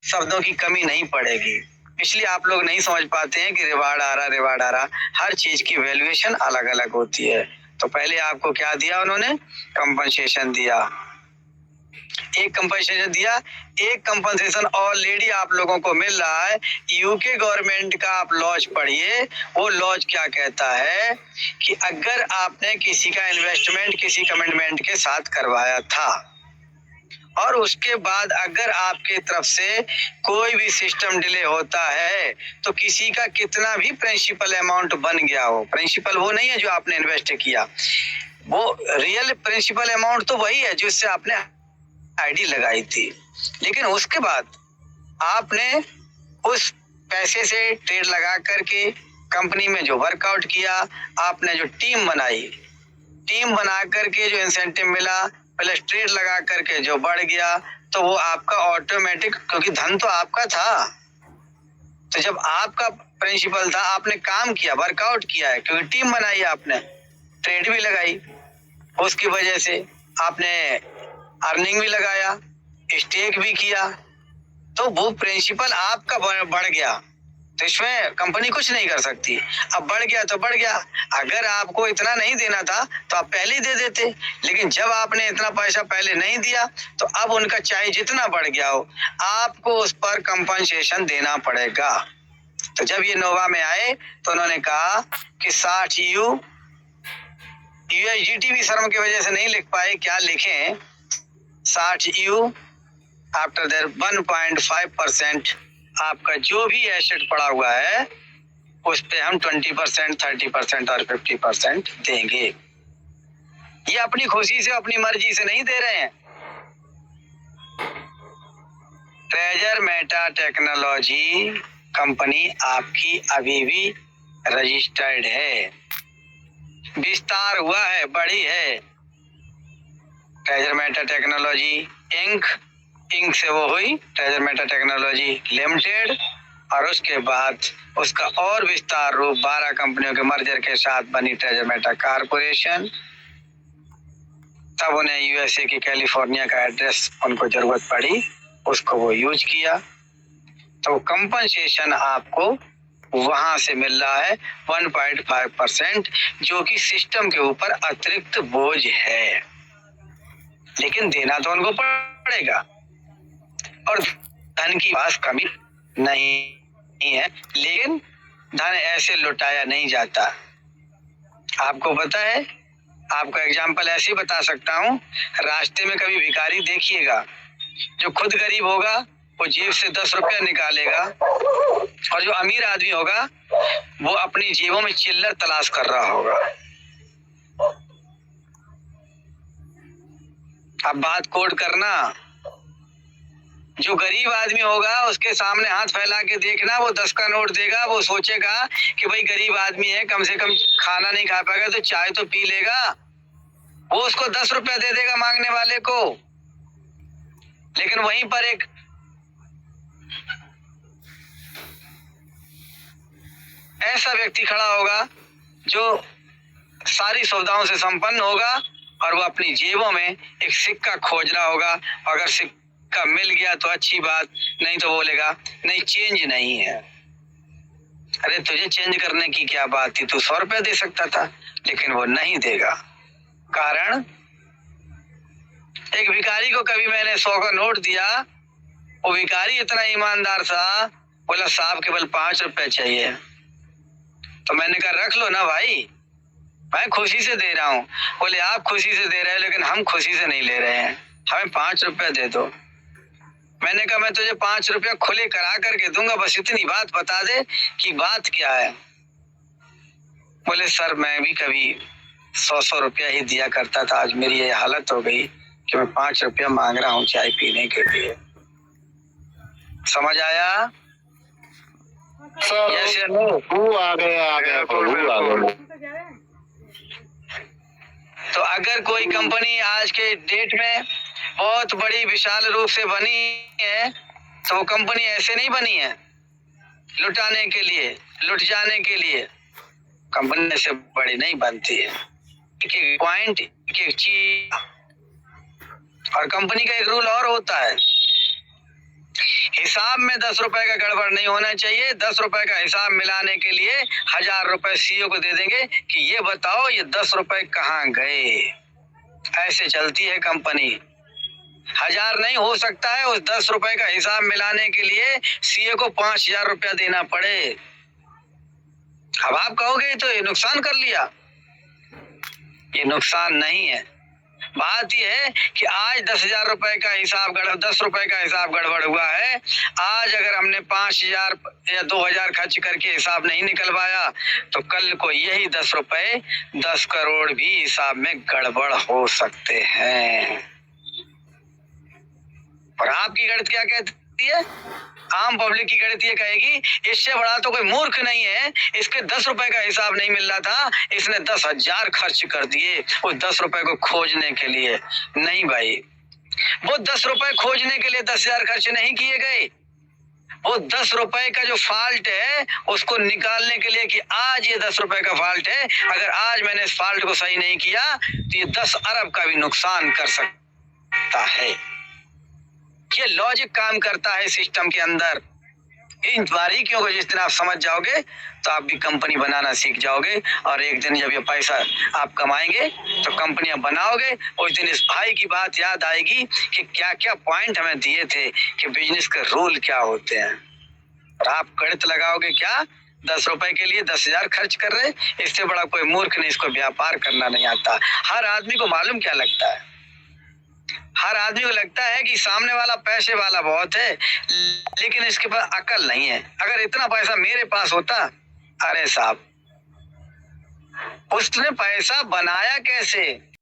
शब्दों की कमी नहीं पड़ेगी। इसलिए आप लोग नहीं समझ पाते हैं कि रिवार्ड आ रहा। हर चीज की वैल्यूएशन अलग अलग होती है। तो पहले आपको क्या दिया उन्होंने? कंपनसेशन दिया। एक कंपनसेशन ऑलरेडी आप लोगों को मिल रहा है। यूके गवर्नमेंट का आप लॉज पढ़िए। वो लॉज क्या कहता है कि अगर आपने किसी का इन्वेस्टमेंट किसी कमिटमेंट के साथ करवाया था और उसके बाद अगर आपके तरफ से कोई भी सिस्टम डिले होता है तो किसी का कितना भी प्रिंसिपल अमाउंट बन गया हो, प्रिंसिपल वो नहीं है जो आपने इन्वेस्ट किया, वो रियल प्रिंसिपल अमाउंट तो वही है जिससे आपने आईडी लगाई थी, लेकिन उसके बाद आपने उस पैसे से ट्रेड लगा करके कंपनी में जो वर्कआउट किया, आपने जो टीम बना करके जो इंसेंटिव मिला प्लस ट्रेड लगा करके जो बढ़ गया, तो वो आपका ऑटोमेटिक, क्योंकि धन तो आपका था। तो जब आपका प्रिंसिपल था, आपने काम किया, वर्कआउट किया है, क्योंकि टीम बनाई, आपने ट्रेड भी लगाई, उसकी वजह से आपने अर्निंग भी लगाया, स्टेक भी किया, तो वो प्रिंसिपल आपका बढ़ गया। तो इसमें कंपनी कुछ नहीं कर सकती। अब बढ़ गया तो बढ़ गया। अगर आपको इतना नहीं देना था तो आप पहले ही दे देते, लेकिन जब आपने इतना पैसा पहले नहीं दिया तो अब उनका चाहे जितना बढ़ गया हो, आपको उस पर कंपनसेशन देना पड़ेगा। तो जब ये नोवा में आए तो उन्होंने कहा कि 60 USDT भी शर्म की वजह से नहीं लिख पाए, क्या लिखें, 60 U आफ्टर देयर 1.5% आपका जो भी एसेट पड़ा हुआ है उस पे हम 20%, 30% और 50% देंगे। ये अपनी खुशी से अपनी मर्जी से नहीं दे रहे हैं। ट्रेजर मेटा टेक्नोलॉजी कंपनी आपकी अभी भी रजिस्टर्ड है, विस्तार हुआ है, बढ़ी है। ट्रेजर मेटा टेक्नोलॉजी इंक से वो हुई ट्रेजर मेटा टेक्नोलॉजी लिमिटेड, और उसके बाद उसका और विस्तार रूप 12 कंपनियों के मर्जर के साथ बनी ट्रेजर मेटा कारपोरेशन। तब उन्हें यूएसए की कैलिफोर्निया का एड्रेस उनको जरूरत पड़ी, उसको वो यूज किया। तो कंपनसेशन आपको वहां से मिल रहा है 1.5%, जो कि सिस्टम के ऊपर अतिरिक्त बोझ है, लेकिन देना तो उनको पड़ेगा। और धन की पास कमी नहीं है, लेकिन धन ऐसे लुटाया नहीं जाता। आपको पता है, आपको एग्जाम्पल ऐसे ही बता सकता हूँ, रास्ते में कभी भिखारी देखिएगा, जो खुद गरीब होगा वो जेब से 10 रुपया निकालेगा, और जो अमीर आदमी होगा वो अपनी जेबों में चिल्लर तलाश कर रहा होगा। अब बात कोड करना, जो गरीब आदमी होगा उसके सामने हाथ फैला के देखना, वो 10 का नोट देगा, वो सोचेगा कि भाई गरीब आदमी है, कम से कम खाना नहीं खा पाएगा तो चाय तो पी लेगा, वो उसको 10 रुपया दे देगा मांगने वाले को। लेकिन वहीं पर एक ऐसा व्यक्ति खड़ा होगा जो सारी सुविधाओं से संपन्न होगा, और वो अपनी जेबों में एक सिक्का खोज रहा होगा। अगर सिक्का मिल गया तो अच्छी बात, नहीं तो बोलेगा नहीं चेंज नहीं है। अरे तुझे चेंज करने की क्या बात थी, तू 100 रुपया दे सकता था, लेकिन वो नहीं देगा। कारण, एक भिखारी को कभी मैंने 100 का नोट दिया, वो भिखारी इतना ईमानदार था, बोला साहब केवल 5 रुपए चाहिए। तो मैंने कहा रख लो ना भाई, मैं खुशी से दे रहा हूँ। बोले आप खुशी से दे रहे हैं, लेकिन हम खुशी से नहीं ले रहे हैं, हमें 5 रुपया दे दो। मैंने कहा मैं तुझे 5 रुपया खुले करा करके दूंगा, बस इतनी बात बता दे कि बात क्या है। बोले सर मैं भी कभी 100 रुपया ही दिया करता था, आज मेरी ये हालत हो गई कि मैं 5 रुपया मांग रहा हूँ चाय पीने के लिए। समझ आया? यस या नो? आ गया। तो अगर कोई कंपनी आज के डेट में बहुत बड़ी विशाल रूप से बनी है, तो वो कंपनी ऐसे नहीं बनी है लुटाने के लिए, लुट जाने के लिए। कंपनी ऐसे बड़ी नहीं बनती है। एक पॉइंट, एक चीज, और कंपनी का एक रूल और होता है, हिसाब में 10 रुपए का गड़बड़ नहीं होना चाहिए। 10 रुपए का हिसाब मिलाने के लिए 1000 रुपए सीईओ को दे देंगे कि ये बताओ ये 10 रुपए कहाँ गए। ऐसे चलती है कंपनी। 1000 नहीं हो सकता है, उस 10 रुपए का हिसाब मिलाने के लिए सीईओ को 5000 रुपया देना पड़े। अब आप कहोगे तो ये नुकसान कर लिया, ये नुकसान नहीं है। बात यह है कि आज 10,000 रुपए का हिसाब 10 रुपए का हिसाब गड़बड़ हुआ है। आज अगर हमने 5000 या 2000 खर्च करके हिसाब नहीं निकलवाया तो कल को यही 10 रुपए 10 करोड़ भी हिसाब में गड़बड़ हो सकते हैं। और आपकी गणित क्या कहती है? आम पब्लिक की गणित ये कहेगी इससे बड़ा तो कोई मूर्ख नहीं है, इसके 10 रुपए का हिसाब नहीं मिल रहा था, इसने 10,000 खर्च कर दिए उस 10 रुपए को खोजने के लिए। नहीं भाई, वो 10 रुपए खोजने के लिए 10,000 खर्च नहीं किए गए। वो 10 रुपए का जो फॉल्ट है उसको निकालने के लिए कि आज ये 10 रुपए का फॉल्ट है, अगर आज मैंने इस फॉल्ट को सही नहीं किया तो ये 10 अरब का भी नुकसान कर सकता है। ये लॉजिक काम करता है सिस्टम के अंदर। इन बारीकियों को जिस दिन आप समझ जाओगे तो आप भी कंपनी बनाना सीख जाओगे, और एक दिन जब ये पैसा आप कमाएंगे तो कंपनियां बनाओगे, उस दिन इस भाई की बात याद आएगी कि क्या क्या पॉइंट हमें दिए थे कि बिजनेस के रूल क्या होते हैं। और आप गणित लगाओगे क्या? 10 रुपए के लिए 10,000 खर्च कर रहे, इससे बड़ा कोई मूर्ख नहीं, इसको व्यापार करना नहीं आता। हर आदमी को मालूम क्या लगता है? हर आदमी को लगता है कि सामने वाला पैसे वाला बहुत है, लेकिन इसके पास अकल नहीं है। अगर इतना पैसा मेरे पास होता, अरे साहब उसने पैसा बनाया कैसे?